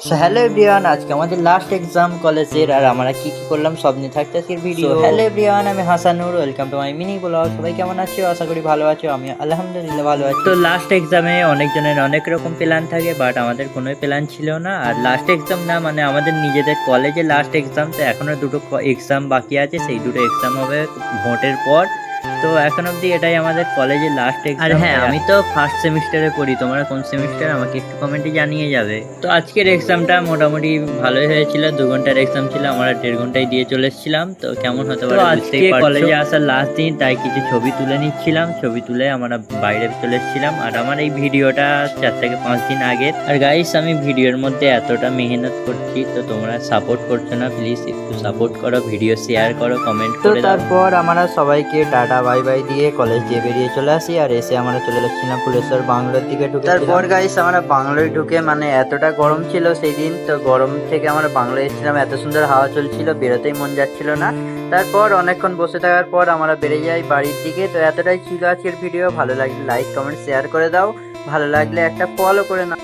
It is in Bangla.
সো হ্যালো এভরিওয়ান, আজকে আমাদের লাস্ট এক্সাম কলেজের, আর আমরা কি কি করলাম সব নিয়ে থাকতে আজকের ভিডিও। হ্যালো এভরিওয়ান, আমি Hasanur, welcome to my mini blog. সবাই কেমন আছো? আশা করি ভালো আছো। আমি আলহামদুলিল্লাহ ভালো আছি। তো লাস্ট এক্সামে অনেকজনের অনেক রকম প্ল্যান থাকে, বাট আমাদের কোনো প্ল্যান ছিল না। আর লাস্ট এক্সাম না মানে আমাদের নিজেদের কলেজে লাস্ট এক্সাম, তো এখনো দুটো এক্সাম বাকি আছে। সেই দুটো এক্সাম হবে ভোটের পর। তো এখন অবধি এটাই আমাদের কলেজের লাস্ট এক্সাম। আর হ্যাঁ, আমি তো ফার্স্ট সেমিস্টারে পড়ি। তোমরা কোন সেমিস্টার আমাকে একটু কমেন্টে জানিয়ে যাবে। তো আজকের এক্সামটা মোটামুটি ভালোই হয়েছিল। 2 ঘন্টার এক্সাম ছিল, আমরা 1.5 ঘন্টায় দিয়ে চলে এসেছিলাম। তো কেমন হতে পারে আজকে কলেজে আসার লাস্ট দিন, তাই কিছু ছবি তুলে নিচ্ছিলাম। ছবি তুলে আমরা বাইরে চলে এসেছিলাম। আর আমার এই ভিডিওটা 4 থেকে 5 দিন আগে। আর গাইস, আমি ভিডিওর মধ্যে এতটা মেহনত করছি, তো তোমরা সাপোর্ট করছো না। প্লিজ একটু সাপোর্ট করো, ভিডিও শেয়ার করো, কমেন্ট করে দাও। তারপর আমরা সবাইকে টাটা বাই বাই দিয়ে কলেজ দিয়ে বেরিয়ে চলে আসি। আর এসে আমরা চলে যাচ্ছিলাম ফুলেশ্বর বাংলোর দিকে ঢুকে। তারপর গাইস, আমরা বাংলোয় ঢুকে মানে এতটা গরম ছিল সেই দিন, তো গরম থেকে আমরা বাংলোয় এসেছিলাম। এত সুন্দর হাওয়া চলছিল, বেরোতেই মন যাচ্ছিল না। তারপর অনেকক্ষণ বসে থাকার পর আমরা বেরিয়ে যাই বাড়ির দিকে। তো এতটাই ছিল আজকের ভিডিও। ভালো লাগলে লাইক কমেন্ট শেয়ার করে দাও, ভালো লাগলে একটা ফলো করে নাও।